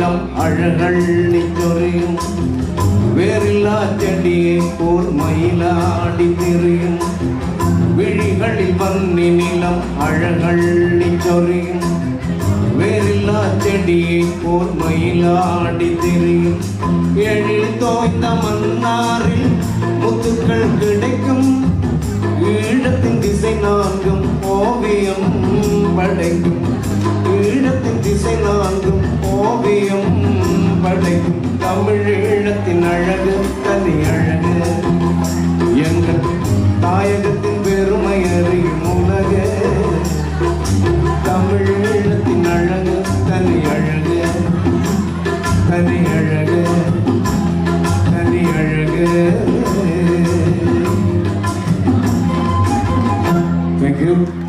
நிலம் அழகள்ளி சொரியும் வேறில்லா செடியை போல் மயிலாடி திரியும் விழிகளில் வன்னி நிலம் அழகள்ளி சொரியும் வேறில்லா செடியை போல் மயிலாடி திரியும் எழில் தோய்ந்த மன்னாரில் முத்துக்கள் கிடைக்கும் ஈழத்தின் திசை நான்கும் ஓவியம் படைக்கும் ஈழத்தின் திசை நான்கும் ஓவியம் படைக்கும் தமிழீழத்தின் அழகு தனி அழகு எங்கள் தாயகத்தின் பெருமை அறியும் உலக தமிழீழத்தின் அழகு தனி அழகு தனி அழகு தனி அழகு. Thank you.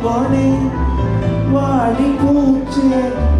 Morning, wadi kuche